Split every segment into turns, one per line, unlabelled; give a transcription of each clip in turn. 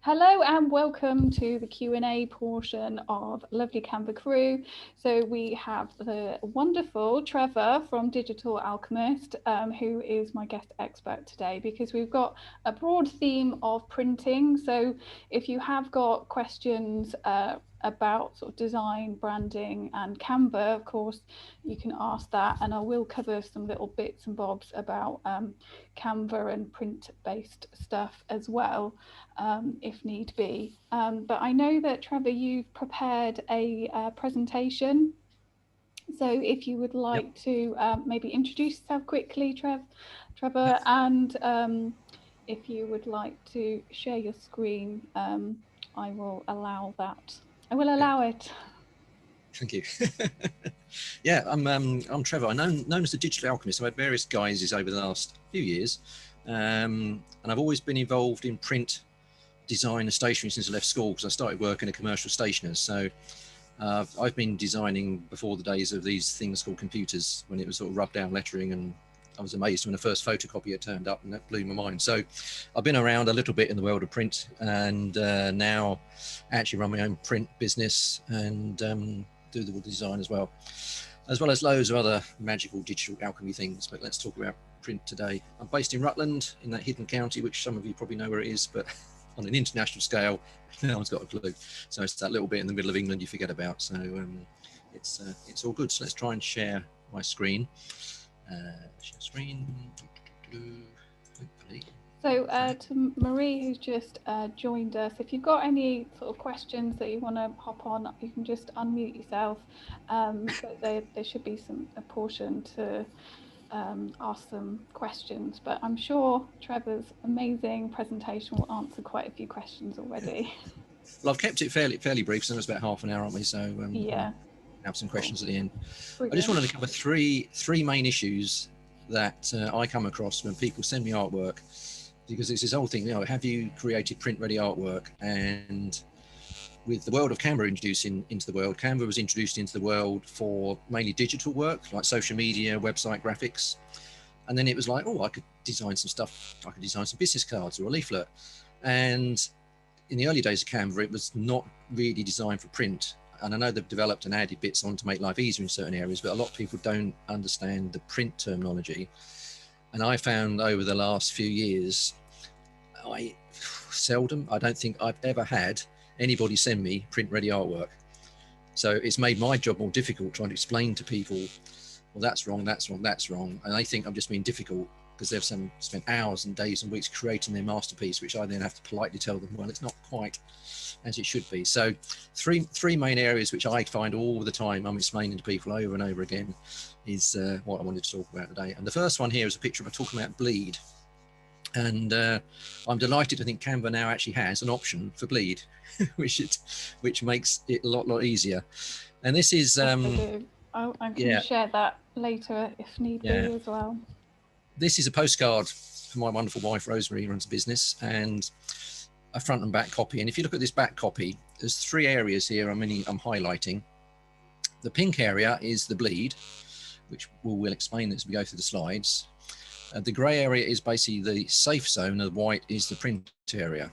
Hello and welcome to the Q&A portion of Lovely Canva Crew. So we have the wonderful Trevor from Digital Alchemist, who is my guest expert today, because we've got a broad theme of printing. So if you have got questions about sort of design, branding and Canva, of course, you can ask that, and I will cover some little bits and bobs about Canva and print-based stuff as well, if need be. But I know that, Trevor, you've prepared a presentation. So if you would like to maybe introduce yourself quickly, Trevor, and if you would like to share your screen, I will allow that. I will allow it.
Thank you. Yeah, I'm Trevor. I'm known as the Digital Alchemist. I've had various guises over the last few years, and I've always been involved in print design and stationery since I left school, because I started working at commercial stationers. So I've been designing before the days of these things called computers, when it was sort of rubbed down lettering, and I was amazed when the first photocopier turned up, and that blew my mind. So I've been around a little bit in the world of print, and now actually run my own print business and do the design as well as loads of other magical digital alchemy things. But let's talk about print today. I'm based in Rutland, in that hidden county, which some of you probably know where it is, but on an international scale, no one's got a clue. So it's that little bit in the middle of England you forget about. So it's all good. So let's try and share my screen. Share screen. Hopefully. So
to Marie, who's just joined us, if you've got any sort of questions that you want to hop on, you can just unmute yourself. But there should be a portion to ask some questions, but I'm sure Trevor's amazing presentation will answer quite a few questions already.
Well, I've kept it fairly brief, so it's about half an hour, aren't we? So
yeah,
have some questions at the end.
Brilliant.
I just wanted to cover three main issues that I come across when people send me artwork, because it's this whole thing, have you created print-ready artwork? And with the world of Canva introducing into the world, Canva was introduced into the world for mainly digital work, like social media, website graphics. And then it was like, I could design some stuff. I could design some business cards or a leaflet. And in the early days of Canva, it was not really designed for print. And I know they've developed and added bits on to make life easier in certain areas, but a lot of people don't understand the print terminology. And I found over the last few years, I don't think I've ever had anybody send me print ready artwork. So it's made my job more difficult trying to explain to people, well, that's wrong, that's wrong, that's wrong. And I think I'm just being difficult because they've spent hours and days and weeks creating their masterpiece, which I then have to politely tell them, well, it's not quite as it should be. So three main areas which I find all the time I'm explaining to people over and over again is what I wanted to talk about today. And the first one here is a picture of talking about bleed. And I'm delighted. I think Canva now actually has an option for bleed, which makes it a lot easier. And this is
I can share that later if need be as well.
This is a postcard for my wonderful wife Rosemary, who runs a business, and a front and back copy. And if you look at this back copy, there's three areas here I'm highlighting. The pink area is the bleed, which we'll explain as we go through the slides. The grey area is basically the safe zone, and the white is the print area.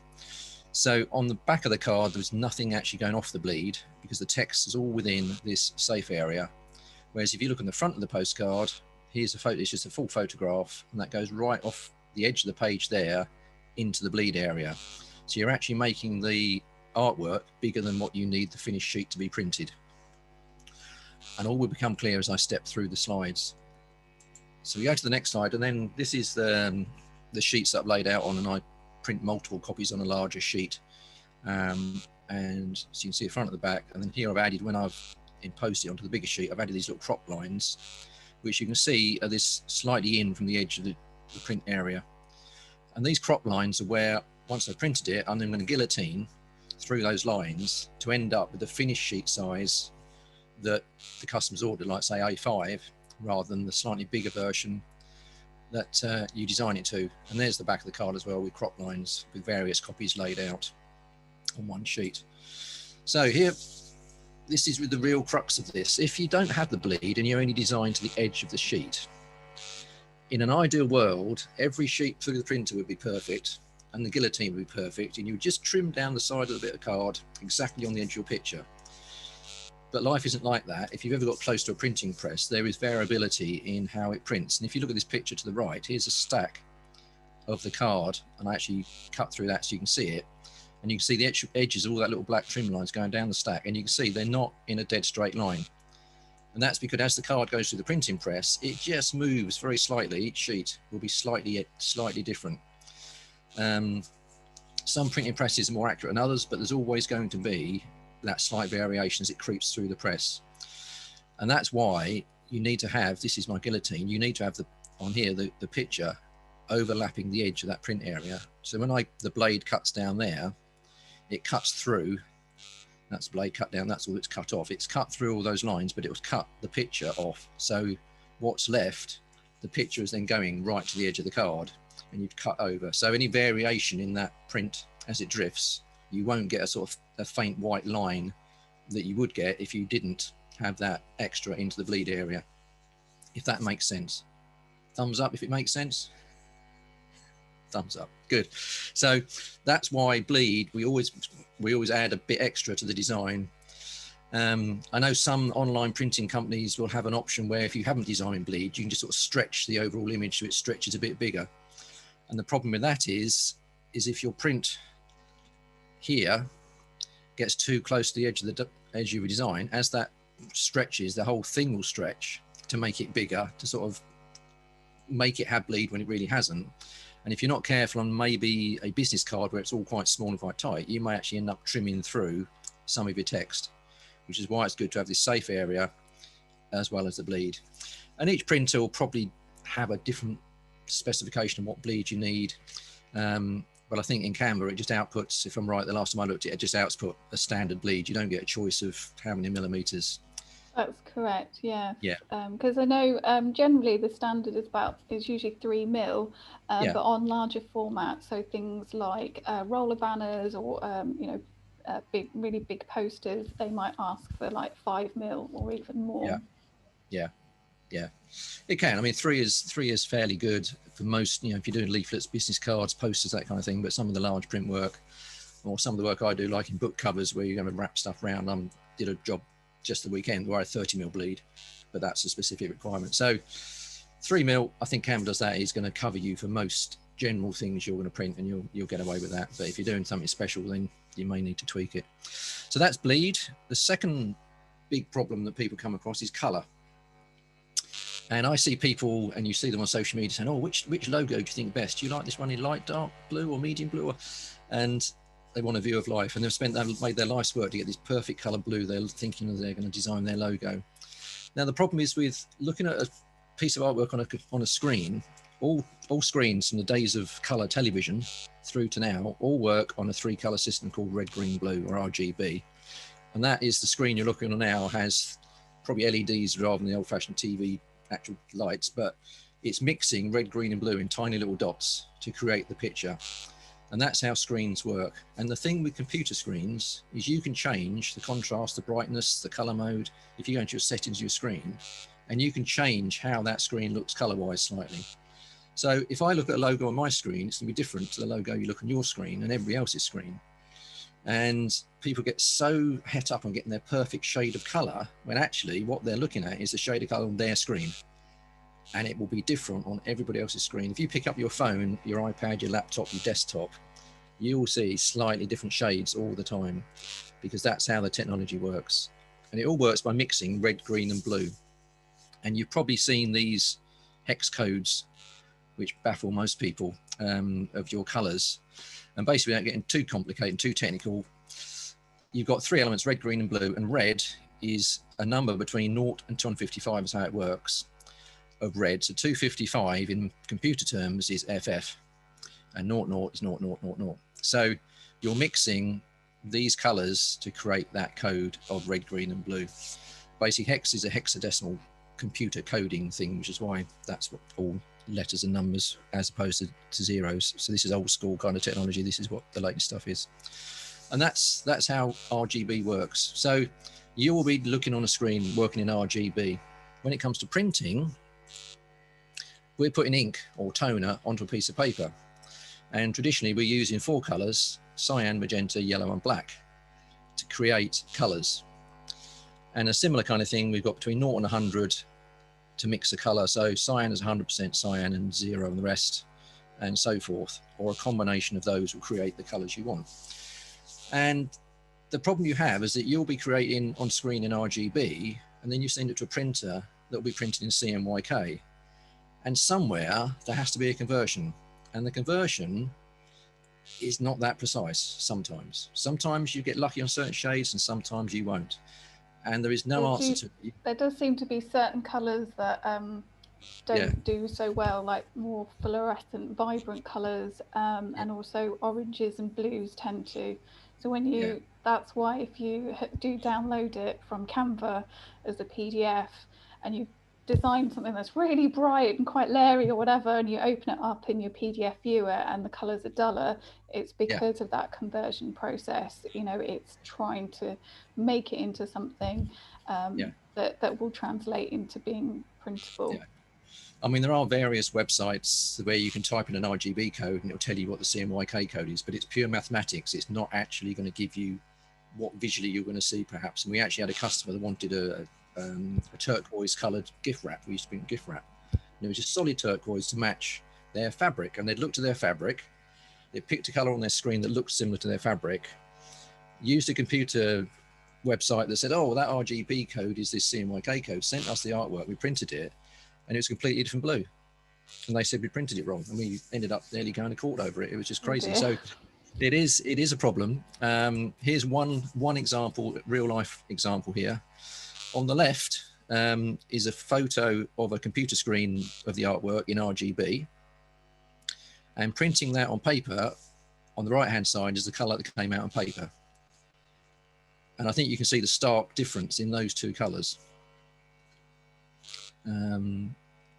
So on the back of the card, there's nothing actually going off the bleed because the text is all within this safe area. Whereas if you look on the front of the postcard, here's a photo, it's just a full photograph, and that goes right off the edge of the page there into the bleed area. So you're actually making the artwork bigger than what you need the finished sheet to be printed. And all will become clear as I step through the slides. So we go to the next slide, and then this is the sheets that I've laid out on, and I print multiple copies on a larger sheet. And so you can see the front and the back. And then here I've added, when I've imposed it onto the bigger sheet, I've added these little crop lines, which you can see are this slightly in from the edge of the print area. And these crop lines are where, once I've printed it, I'm then going to guillotine through those lines to end up with the finished sheet size that the customer's ordered, like say A5, rather than the slightly bigger version that you design it to. And there's the back of the card as well, with crop lines with various copies laid out on one sheet. So here, this is with the real crux of this. If you don't have the bleed and you're only designed to the edge of the sheet, in an ideal world, every sheet through the printer would be perfect. and the guillotine would be perfect, and you would just trim down the side of the bit of card exactly on the edge of your picture. But life isn't like that. If you've ever got close to a printing press, there is variability in how it prints. And if you look at this picture to the right, here's a stack of the card, and I actually cut through that so you can see it. And you can see the edges of all that little black trim lines going down the stack, and you can see they're not in a dead straight line. And that's because as the card goes through the printing press, it just moves very slightly. Each sheet will be slightly different. Some printing presses are more accurate than others, but there's always going to be that slight variation as it creeps through the press. And that's why you need to have, this is my guillotine, you need to have on here the picture overlapping the edge of that print area. So when the blade cuts down there, it cuts through, that's the blade cut down, that's all it's cut off. It's cut through all those lines, but it was cut the picture off. So what's left, the picture is then going right to the edge of the card, and you've cut over. So any variation in that print as it drifts, you won't get a sort of a faint white line that you would get if you didn't have that extra into the bleed area, if that makes sense. Thumbs up if it makes sense. Thumbs up, good. So that's why bleed, we always add a bit extra to the design. I know some online printing companies will have an option where if you haven't designed bleed, you can just sort of stretch the overall image so it stretches a bit bigger. And the problem with that is if your print here gets too close to the edge of your design, as that stretches, the whole thing will stretch to make it bigger, to sort of make it have bleed when it really hasn't. And if you're not careful on maybe a business card where it's all quite small and quite tight, you may actually end up trimming through some of your text, which is why it's good to have this safe area as well as the bleed. And each printer will probably have a different specification of what bleed you need. But I think in Canva, it just outputs, if I'm right, the last time I looked at it, it just outputs a standard bleed. You don't get a choice of how many millimeters.
That's correct, yeah.
Yeah.
Because I know generally the standard is usually 3 mil,
Yeah.
but on larger formats, so things like roller banners or really big posters, they might ask for like 5 mil or even more.
Yeah. It can. I mean, 3 is fairly good for most, if you're doing leaflets, business cards, posters, that kind of thing. But some of the large print work, or some of the work I do, like in book covers where you're going to wrap stuff around, did a job just the weekend where I had 30 mil bleed, but that's a specific requirement. So 3 mil, I think Canva does that, is going to cover you for most general things you're going to print, and you'll get away with that. But if you're doing something special, then you may need to tweak it. So that's bleed. The second big problem that people come across is color. And I see people, and you see them on social media saying, oh, which logo do you think best? Do you like this one in light dark blue or medium blue? And they want a view of life, and they've made their life's work to get this perfect color blue. They're thinking that they're going to design their logo. Now, the problem is with looking at a piece of artwork on a screen, all screens from the days of color television through to now all work on a 3-color system called red, green, blue, or RGB. And that is the screen you're looking on now, has probably LEDs rather than the old-fashioned TV actual lights, but it's mixing red, green, and blue in tiny little dots to create the picture. And that's how screens work. And the thing with computer screens is you can change the contrast, the brightness, the color mode, if you go into your settings of your screen, and you can change how that screen looks color-wise slightly. So if I look at a logo on my screen, it's going to be different to the logo you look on your screen and everybody else's screen. And people get so het up on getting their perfect shade of color, when actually what they're looking at is the shade of color on their screen. And it will be different on everybody else's screen. If you pick up your phone, your iPad, your laptop, your desktop, you will see slightly different shades all the time, because that's how the technology works. And it all works by mixing red, green, and blue. And you've probably seen these hex codes, which baffle most people, of your colors. And basically, without getting too complicated and too technical, you've got 3 elements, red, green, and blue. And red is a number between 0 and 255 is how it works, of red. So 255 in computer terms is FF, and 00 is 0000. So you're mixing these colors to create that code of red, green, and blue. Basically, hex is a hexadecimal computer coding thing, which is why that's what all letters and numbers as opposed to zeros. So this is old school kind of technology. This is what the latest stuff is. And that's how RGB works. So you will be looking on a screen working in RGB. When it comes to printing, we're putting ink or toner onto a piece of paper. And traditionally we're using 4 colors: cyan, magenta, yellow and black, to create colors. And a similar kind of thing we've got between 0 and 100 to mix a color. So cyan is 100% cyan and 0 and the rest, and so forth, or a combination of those will create the colors you want. And the problem you have is that you'll be creating on screen in RGB, and then you send it to a printer that will be printed in CMYK. And somewhere there has to be a conversion, and the conversion is not that precise sometimes. Sometimes you get lucky on certain shades and sometimes you won't. And there is no answer to it.
There does seem to be certain colours that don't do so well, like more fluorescent, vibrant colours, and also oranges and blues tend to. So when you, that's why if you do download it from Canva as a PDF and you design something that's really bright and quite leery or whatever, and you open it up in your PDF viewer and the colours are duller, it's because of that conversion process. You know, it's trying to make it into something that will translate into being printable.
I mean, there are various websites where you can type in an RGB code and it'll tell you what the CMYK code is, but it's pure mathematics. It's not actually going to give you what visually you're going to see, perhaps. And we actually had a customer that wanted a turquoise coloured gift wrap. We used to print gift wrap. And it was just solid turquoise to match their fabric. And they'd looked at their fabric, they picked a colour on their screen that looked similar to their fabric, used a computer website that said, oh, that RGB code is this CMYK code, sent us the artwork, we printed it, and it was completely different blue. And they said we printed it wrong, and we ended up nearly going to court over it. It was just crazy. So it is a problem. Here's one example, real life example here. On the left is a photo of a computer screen of the artwork in RGB, and printing that on paper on the right hand side is the color that came out on paper. And I think you can see the stark difference in those two colors.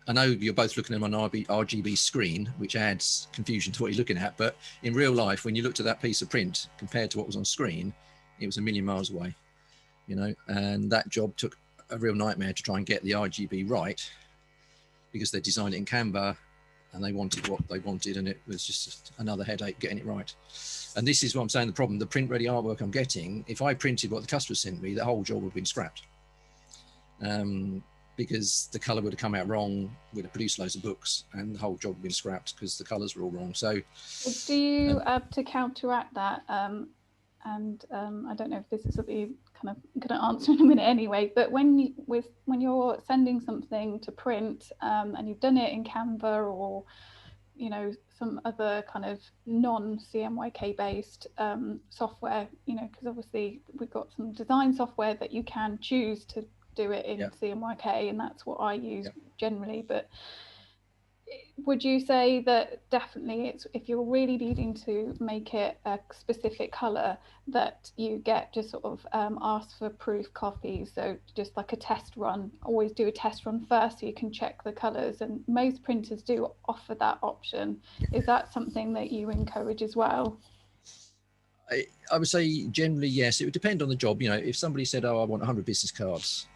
I know you're both looking at an RGB screen, which adds confusion to what you're looking at, but in real life, when you looked at that piece of print compared to what was on screen, it was a million miles away, you know, and that job took a real nightmare to try and get the RGB right, because they designed it in Canva and they wanted what they wanted, and it was just another headache getting it right. And this is what I'm saying, the problem, the print ready artwork I'm getting, if I printed what the customer sent me, the whole job would have been scrapped. Because the color would have come out wrong, would have produced loads of books, and the whole job would have been scrapped because the colors were all wrong. So
do you to counteract that, and I don't know if this is something you kind of going to answer in a minute anyway, but when you're sending something to print, and you've done it in Canva or, you know, some other kind of non-CMYK based software, you know, because obviously we've got some design software that you can choose to do it in CMYK, and that's what I use generally. But would you say that definitely it's, if you're really needing to make it a specific color, that you get just sort of ask for proof copies, so just like a test run, always do a test run first so you can check the colors, and most printers do offer that option. Is that something that you encourage as well?
I would say generally yes. It would depend on the job. You know, if somebody said, oh, I want 100 business cards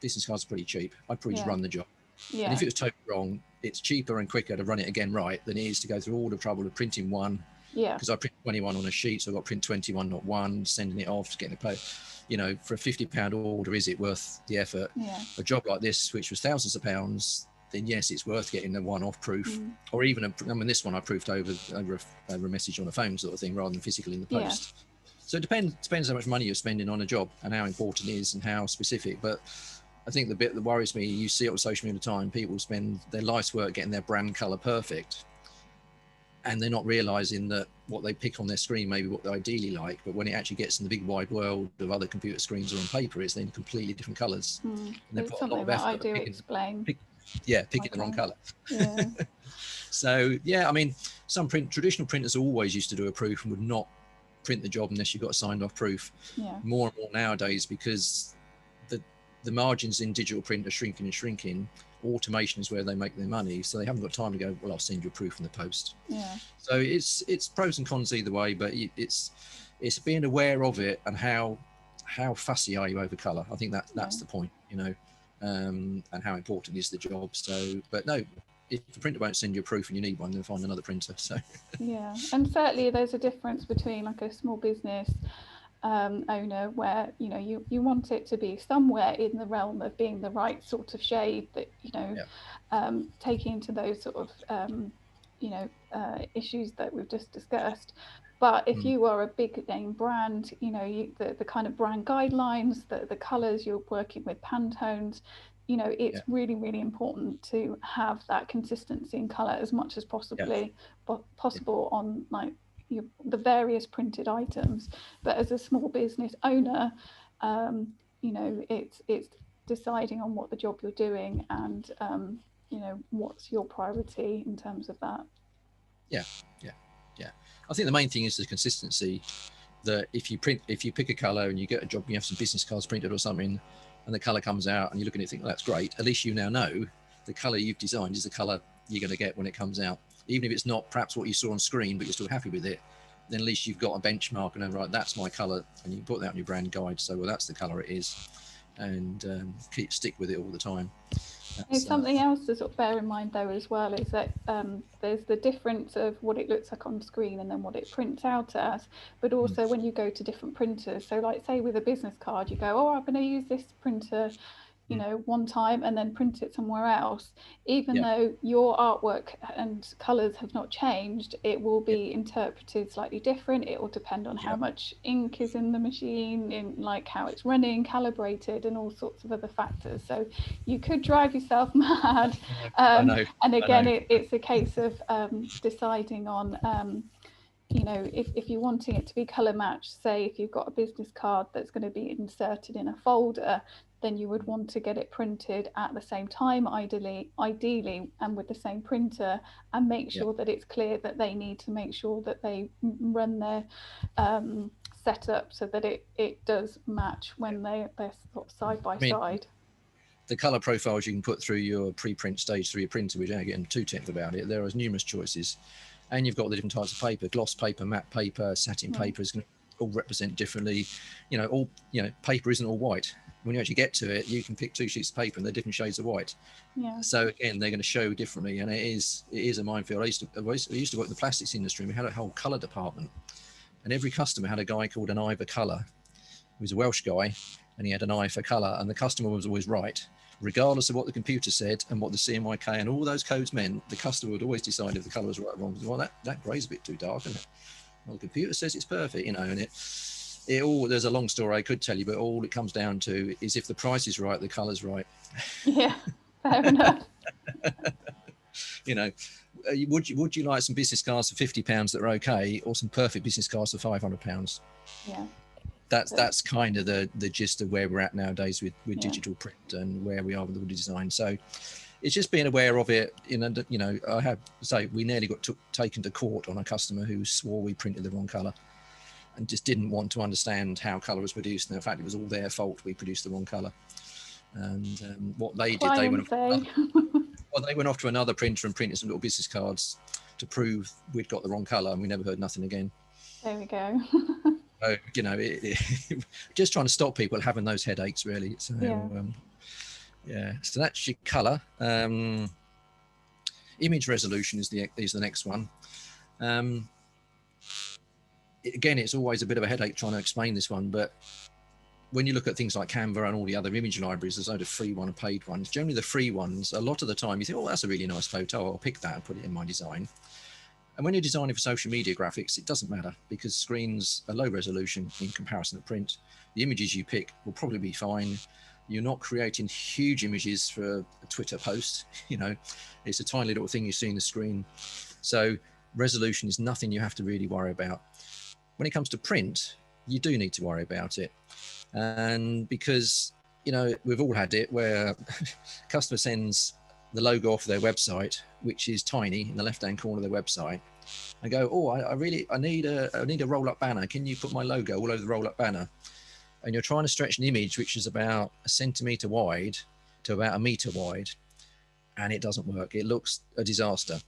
are pretty cheap, I'd probably just run the job. And if it was totally wrong, it's cheaper and quicker to run it again right than it is to go through all the trouble of printing one. Because I print 21 on a sheet, so I've got to print 21, not one, sending it off, getting it paid. You know, for a £50 order, is it worth the effort? A job like this, which was thousands of pounds, then yes, it's worth getting the one-off proof, or even I mean, this one I proofed over a message on a phone sort of thing, rather than physical in the post. So it depends how much money you're spending on a job and how important it is and how specific. But I think the bit that worries me, you see it on social media all the time, people spend their life's work getting their brand color perfect, and they're not realizing that what they pick on their screen may be what they ideally like, but when it actually gets in the big wide world of other computer screens or on paper, it's then completely different colors.
And they put a lot of effort I do explain.
Picking the wrong color. So yeah, I mean, some traditional printers always used to do a proof and would not print the job unless you got a signed off proof. More and more nowadays, because the margins in digital print are shrinking and shrinking. Automation is where they make their money, so they haven't got time to go, well, I'll send you a proof in the post. So it's pros and cons either way, but it's being aware of it and how fussy are you over color. I think that's the point, you know, and how important is the job. So, but no, if the printer won't send you a proof and you need one, then find another printer. So
yeah, and certainly there's a difference between like a small business owner where you want it to be somewhere in the realm of being the right sort of shade that taking into those sort of issues that we've just discussed. But if you are a big name brand, the kind of brand guidelines, the colors, you're working with Pantones, it's really, really important to have that consistency in color as much as possible on like the various printed items. But as a small business owner, it's deciding on what the job you're doing and what's your priority in terms of that.
Yeah. I think the main thing is the consistency. That if you pick a color and you get a job, and you have some business cards printed or something, and the color comes out, and you look at it and think, well, that's great. At least you now know the color you've designed is the color you're going to get when it comes out. Even if it's not perhaps what you saw on screen, but you're still happy with it, then at least you've got a benchmark and right, that's my color, and you put that on your brand guide. So, well, that's the color it is, and stick with it all the time.
Something else to sort of bear in mind though as well is that there's the difference of what it looks like on screen and then what it prints out as, but also when you go to different printers. So like say with a business card, you go, oh, I'm going to use this printer one time and then print it somewhere else. Even though your artwork and colors have not changed, it will be interpreted slightly different. It will depend on how much ink is in the machine, in like how it's running, calibrated, and all sorts of other factors. So you could drive yourself mad. And again, it's a case of deciding on if you're wanting it to be color matched, say if you've got a business card that's going to be inserted in a folder, then you would want to get it printed at the same time, ideally, and with the same printer, and make sure that it's clear that they need to make sure that they run their setup so that it does match when they're sort of side by side.
The color profiles you can put through your pre-print stage through your printer, without getting too technical about it, there are numerous choices. And you've got the different types of paper: gloss paper, matte paper, satin paper is going to all represent differently. Paper isn't all white. When you actually get to it, you can pick 2 sheets of paper and they're different shades of white. So again, they're going to show differently, and it is a minefield. I used to work in the plastics industry, and we had a whole color department, and every customer had a guy called an eye for color. He was a Welsh guy, and he had an eye for color, and the customer was always right. Regardless of what the computer said and what the CMYK and all those codes meant, the customer would always decide if the color was right or wrong. Well, that gray's a bit too dark, isn't it? Well, the computer says it's perfect, and it all, there's a long story I could tell you, but all it comes down to is if the price is right, the color's right.
Yeah, fair enough.
Would you like some business cards for £50 that are okay, or some perfect business cards for £500?
Yeah.
That's kind of the gist of where we're at nowadays with digital print and where we are with the design. So it's just being aware of it. I have to say, we nearly got taken to court on a customer who swore we printed the wrong color and just didn't want to understand how color was produced. And in fact, it was all their fault. We produced the wrong color. And what they did, they went off to another printer and printed some little business cards to prove we'd got the wrong color, and we never heard nothing again.
There we go.
So, just trying to stop people having those headaches, really. So, so that's your color. Image resolution is the next one. Again, it's always a bit of a headache trying to explain this one, but when you look at things like Canva and all the other image libraries, there's a load of free one and paid ones. Generally, the free ones, a lot of the time, you think, oh, that's a really nice photo. I'll pick that and put it in my design. And when you're designing for social media graphics, it doesn't matter because screens are low resolution in comparison to print. The images you pick will probably be fine. You're not creating huge images for a Twitter post. It's a tiny little thing you see on the screen. So resolution is nothing you have to really worry about. When it comes to print, you do need to worry about it. And because, we've all had it where customer sends the logo off their website, which is tiny in the left-hand corner of their website, and go, oh, I need a roll-up banner. Can you put my logo all over the roll-up banner? And you're trying to stretch an image which is about 1 centimeter wide to about 1 meter wide, and it doesn't work. It looks a disaster.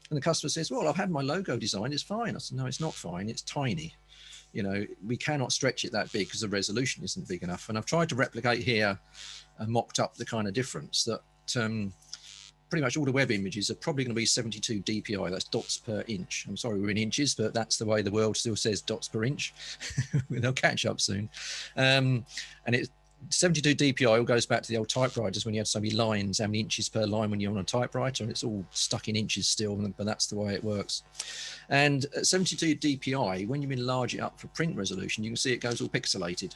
And the customer says, well, I've had my logo designed. It's fine. I said, no, it's not fine. It's tiny. We cannot stretch it that big because the resolution isn't big enough. And I've tried to replicate here and mocked up the kind of difference that pretty much all the web images are probably going to be 72 dpi. That's dots per inch. I'm sorry we're in inches, but that's the way the world still says dots per inch. They'll catch up soon. And it's 72 dpi all goes back to the old typewriters when you had so many lines, how many inches per line when you're on a typewriter, and it's all stuck in inches still, but that's the way it works. And at 72 dpi, when you enlarge it up for print resolution, you can see it goes all pixelated.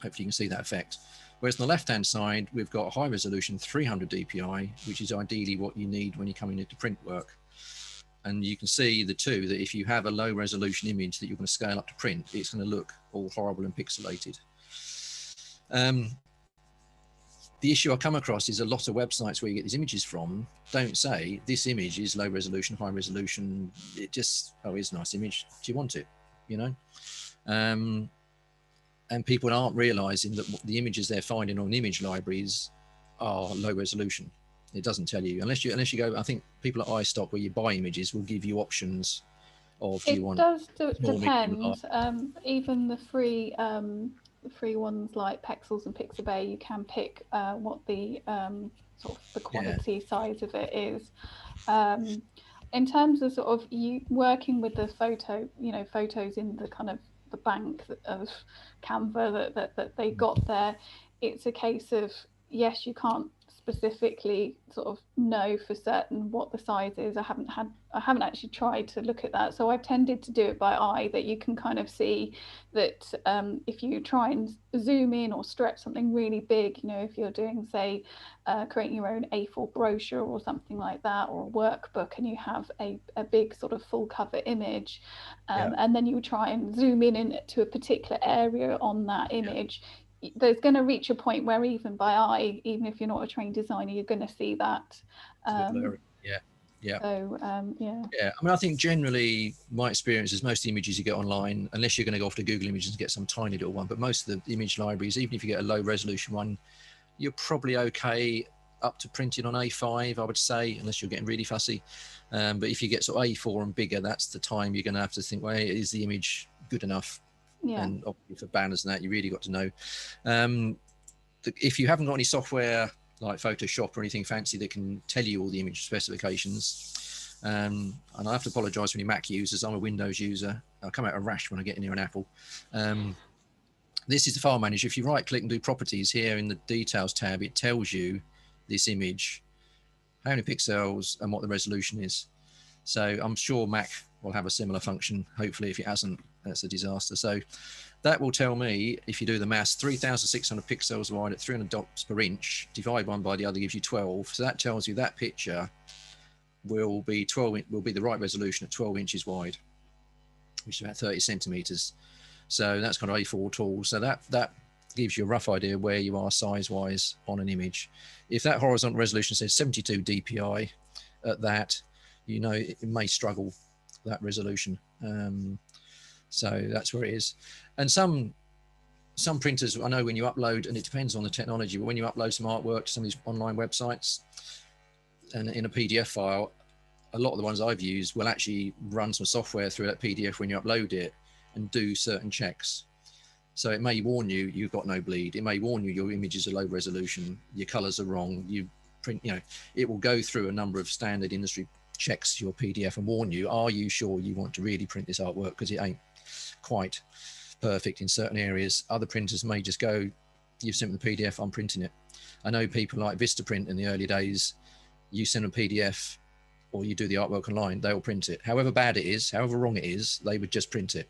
Hopefully you can see that effect. Whereas on the left-hand side, we've got high resolution 300 dpi, which is ideally what you need when you're coming into print work. And you can see the two, that if you have a low resolution image that you're going to scale up to print, it's going to look all horrible and pixelated. The issue I come across is a lot of websites where you get these images from don't say this image is low resolution, high resolution. It just, oh, it's a nice image. Do you want it? You know? And people aren't realizing that the images they're finding on image libraries are low resolution. It doesn't tell you, unless you go, I think people at iStock where you buy images will give you options of, do you want?
It does depend. Even the free ones like Pexels and Pixabay, you can pick what the sort of the quality size of it is. In terms of sort of you working with the photos in the kind of the bank of Canva that they got there, it's a case of, yes, you can't specifically sort of know for certain what the size is. I haven't actually tried to look at that, so I've tended to do it by eye, that you can kind of see that if you try and zoom in or stretch something really big, if you're doing, say, creating your own A4 brochure or something like that, or a workbook, and you have a big sort of full cover image, and then you try and zoom in to a particular area on that image, there's going to reach a point where even by eye, even if you're not a trained designer, you're going to see that.
Yeah.
So,
I mean, I think generally my experience is most images you get online, unless you're going to go off to Google Images and get some tiny little one, but most of the image libraries, even if you get a low resolution one, you're probably okay up to printing on A5, I would say, unless you're getting really fussy. But if you get sort of A4 and bigger, that's the time you're going to have to think, well, is the image good enough?
Yeah.
And obviously for banners and that, you really got to know. If you haven't got any software like Photoshop or anything fancy that can tell you all the image specifications, and I have to apologize for any Mac users, I'm a Windows user. I'll come out a rash when I get near an Apple. This is the file manager. If you right click and do properties here in the details tab, it tells you this image, how many pixels and what the resolution is. So I'm sure Mac will have a similar function. Hopefully, if it hasn't, that's a disaster. So that will tell me, if you do the maths, 3,600 pixels wide at 300 dots per inch, divide one by the other gives you 12. So that tells you that picture will be the right resolution at 12 inches wide, which is about 30 centimeters. So that's kind of A4 tool. So that gives you a rough idea where you are size-wise on an image. If that horizontal resolution says 72 dpi at that, it may struggle, that resolution. So that's where it is. And some printers, I know when you upload, and it depends on the technology, but when you upload some artwork to some of these online websites and in a PDF file, a lot of the ones I've used will actually run some software through that PDF when you upload it and do certain checks. So it may warn you, you've got no bleed. It may warn you, your images are low resolution, your colors are wrong. You print, it will go through a number of standard industry checks your PDF and warn you, are you sure you want to really print this artwork? Because it ain't quite perfect in certain areas. Other printers may just go, you've sent me the PDF, I'm printing it. I know people like Vistaprint in the early days, you send a PDF or you do the artwork online, they'll print it. However bad it is, however wrong it is, they would just print it.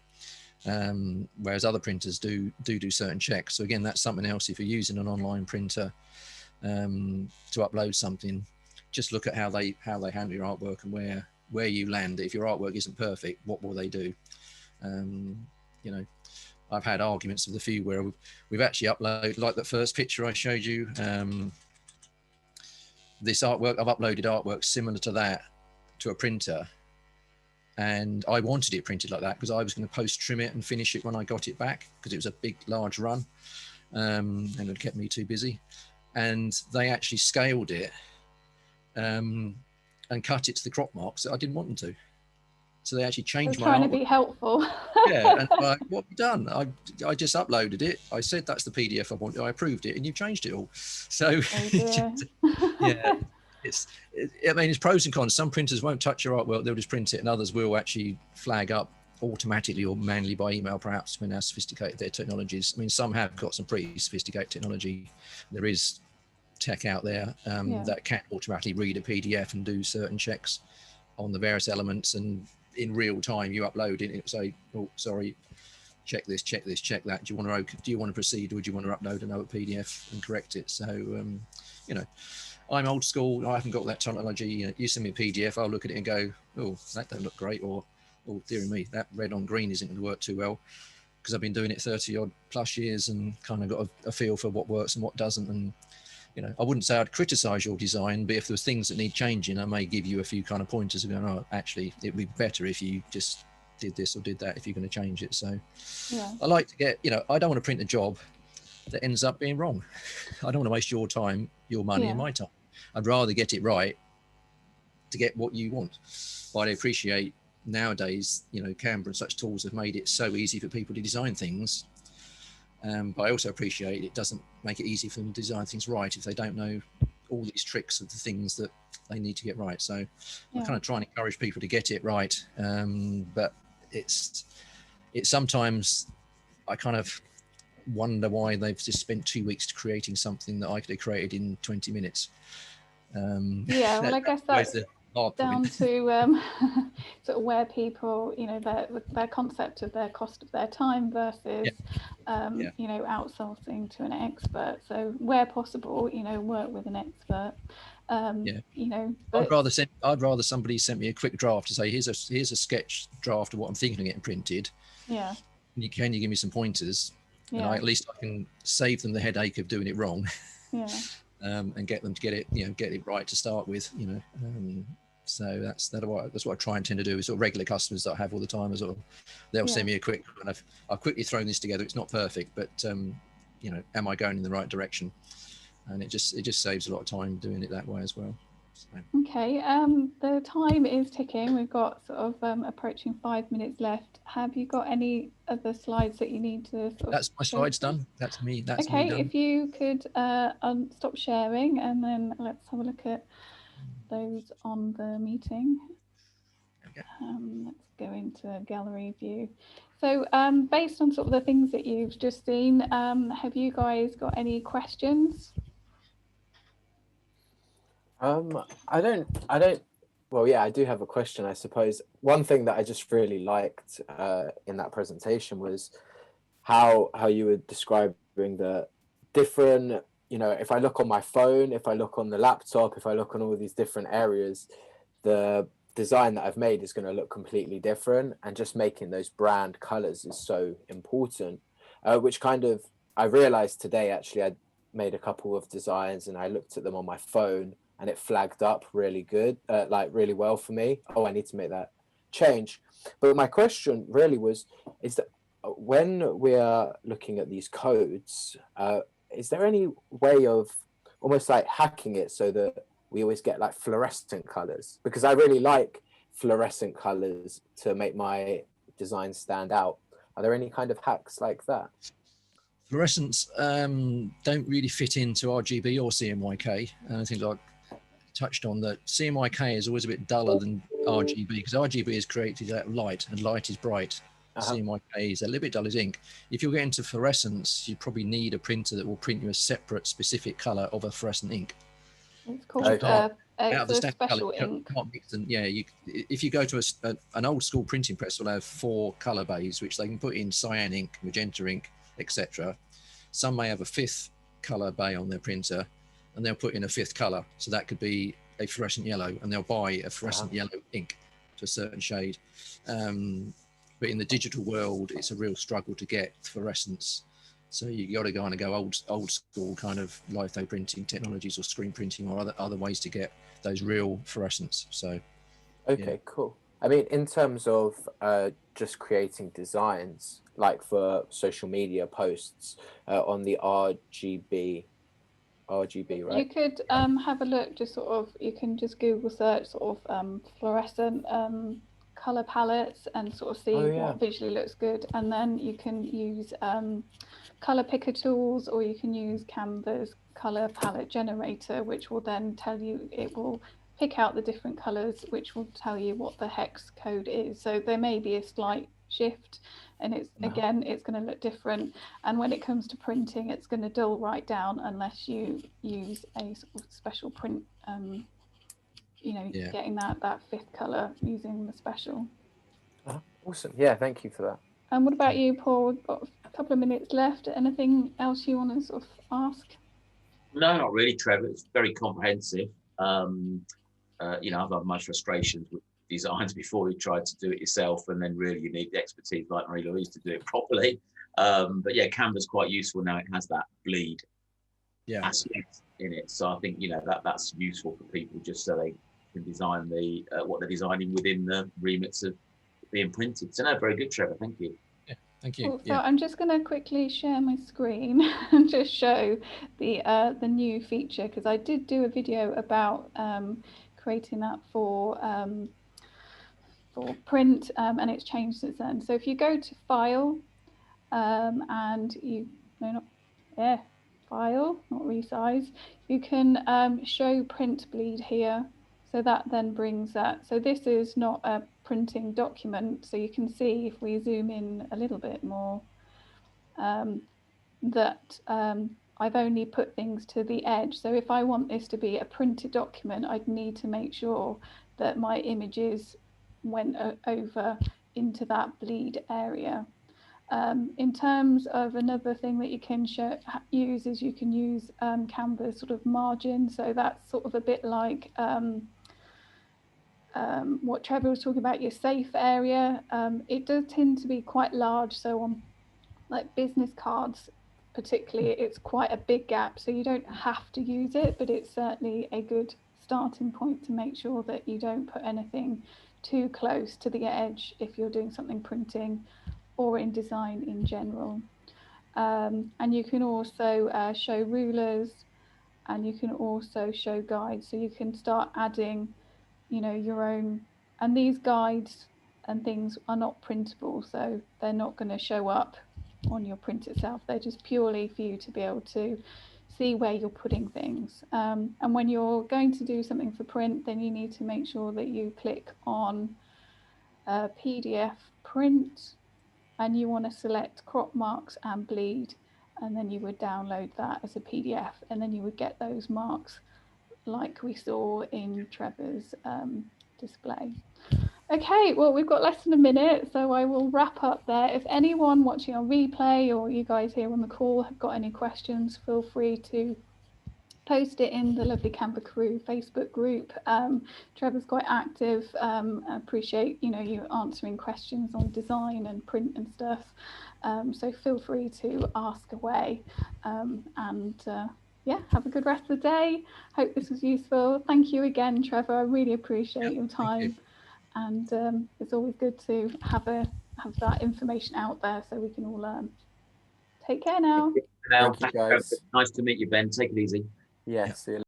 Whereas other printers do certain checks. So again, that's something else. If you're using an online printer to upload something, just look at how they handle your artwork and where you land. If your artwork isn't perfect, what will they do? I've had arguments with a few where we've actually uploaded, like that first picture I showed you, this artwork, I've uploaded artwork similar to that to a printer, and I wanted it printed like that because I was going to post trim it and finish it when I got it back, because it was a big large run, and it kept me too busy. And they actually scaled it and cut it to the crop marks that I didn't want them to. So they actually changed my artwork.
Trying to be helpful.
Yeah, and like, what have you done? I just uploaded it. I said that's the PDF I wanted. I approved it, and you've changed it all. So
Oh dear.
yeah. I mean, it's pros and cons. Some printers won't touch your artwork; they'll just print it, and others will actually flag up automatically or manually by email, perhaps, when how sophisticated their technologies. I mean, some have got some pretty sophisticated technology. There is tech out there that can automatically read a PDF and do certain checks on the various elements, and in real time you upload it, it'll say, oh, sorry, check this, check that. Do you want to proceed, or do you want to upload another PDF and correct it? So you know, I'm old school. I haven't got that technology. You send me a PDF, I'll look at it and go, oh, that don't look great, or oh, dear me, that red on green isn't going to work too well, because I've been doing it 30 odd plus years and kind of got a feel for what works and what doesn't. And I wouldn't say I'd criticize your design, but if there's things that need changing, I may give you a few kind of pointers of going, oh, actually, it'd be better if you just did this or did that if you're going to change it. So I like to get, I don't want to print a job that ends up being wrong. I don't want to waste your time, your money, and my time. I'd rather get it right to get what you want. But I appreciate nowadays, Canva and such tools have made it so easy for people to design things. But I also appreciate it doesn't make it easy for them to design things right if they don't know all these tricks of the things that they need to get right. So I kind of try and encourage people to get it right. But it's sometimes I kind of wonder why they've just spent 2 weeks creating something that I could have created in 20 minutes.
Well, I guess that's down to sort of where people, their concept of their cost of their time versus, outsourcing to an expert. So where possible, work with an expert.
But I'd rather somebody sent me a quick draft to say, here's a sketch draft of what I'm thinking of getting printed.
Yeah.
Can you give me some pointers? And at least I can save them the headache of doing it wrong.
Yeah.
And get them to get it right to start with, so that's what I try and tend to do with sort of regular customers that I have all the time. They'll send me a quick, and I've quickly thrown this together. It's not perfect, but am I going in the right direction? And it just saves a lot of time doing it that way as well. So.
Okay, the time is ticking. We've got sort of approaching 5 minutes left. Have you got any other slides that you need to
That's my slides done. That's me. That's
okay,
me done.
If you could stop sharing, and then let's have a look at those on the meeting.
Okay.
Let's go into gallery view. So based on sort of the things that you've just seen, have you guys got any questions?
I don't. Well, yeah, I do have a question, I suppose. One thing that I just really liked in that presentation was how you were describing the different, if I look on my phone, if I look on the laptop, if I look on all these different areas, the design that I've made is going to look completely different, and just making those brand colors is so important, which kind of, I realized today, actually, I made a couple of designs and I looked at them on my phone and it flagged up really good, like really well for me. Oh, I need to make that change. But my question really is that when we're looking at these codes, is there any way of almost like hacking it so that we always get like fluorescent colors? Because I really like fluorescent colors to make my design stand out. Are there any kind of hacks like that?
Fluorescents don't really fit into RGB or CMYK. And I think, like touched on, that CMYK is always a bit duller than RGB, because RGB is created out of light, and light is bright. CMYK is a little bit dull as ink. If you're getting to fluorescence, you probably need a printer that will print you a separate specific color of a fluorescent ink.
It's called out of the special ink.
If you go to an old school printing press, will have 4 color bays which they can put in cyan ink, magenta ink, etc. Some may have a 5th color bay on their printer, and they'll put in a 5th color, so that could be a fluorescent yellow, and they'll buy a fluorescent yellow ink to a certain shade. But in the digital world, it's a real struggle to get fluorescence. So you got to go old school kind of litho printing technologies, or screen printing, or other ways to get those real fluorescence. So
okay, cool. I mean, in terms of just creating designs, like for social media posts on the RGB, right?
You could have a look, just sort of, you can just Google search sort of fluorescent color palettes and sort of see what visually looks good. And then you can use color picker tools, or you can use Canva's color palette generator, which will then tell you, it will pick out the different colors, which will tell you what the hex code is. So there may be a slight shift, and it's again, it's going to look different. And when it comes to printing, it's going to dull right down unless you use a sort of special print, you know, getting that fifth color using the special.
Awesome. Yeah, thank you for that.
And what about you, Paul? We've got a couple of minutes left. Anything else you want to sort of ask?
No, not really, Trevor. It's very comprehensive. You know, I've had my frustrations with designs before you tried to do it yourself, and then really you need the expertise like Marie-Louise to do it properly. But yeah, Canva's quite useful now. It has that bleed aspect in it, so I think, you know, that's useful for people, just so they can design the what they're designing within the remits of being printed. So no, very good, Trevor. Thank you.
Yeah, thank you.
Cool. So I'm just going to quickly share my screen and just show the new feature, because I did do a video about creating that for print, and it's changed since then. So if you go to File, and you File, not resize, you can show print bleed here. So that then brings that. So this is not a printing document. So you can see, if we zoom in a little bit more, that I've only put things to the edge. So if I want this to be a printed document, I'd need to make sure that my images went over into that bleed area. In terms of another thing that you can use is you can use Canva's sort of margin. So that's sort of a bit like what Trevor was talking about, your safe area. It does tend to be quite large. So on like business cards particularly, it's quite a big gap. So you don't have to use it, but it's certainly a good starting point to make sure that you don't put anything too close to the edge if you're doing something printing or in design in general. And you can also show rulers, and you can also show guides. So you can start adding, you know, your own, and these guides and things are not printable, so they're not going to show up on your print itself. They're just purely for you to be able to see where you're putting things. And when you're going to do something for print, then you need to make sure that you click on PDF print, and you want to select crop marks and bleed, and then you would download that as a PDF, and then you would get those marks like we saw in Trevor's display. Okay, well, we've got less than a minute, so I will wrap up there. If anyone watching on replay, or you guys here on the call, have got any questions, feel free to post it in the lovely Canva Crew Facebook group. Trevor's quite active. I appreciate, you know, you answering questions on design and print and stuff. So feel free to ask away. Yeah, have a good rest of the day. Hope this was useful. Thank you again, Trevor. I really appreciate your time. And it's always good to have that information out there so we can all learn. Take care now.
Thank you, guys.
Nice to meet you, Ben. Take it easy.
Yeah, see you later.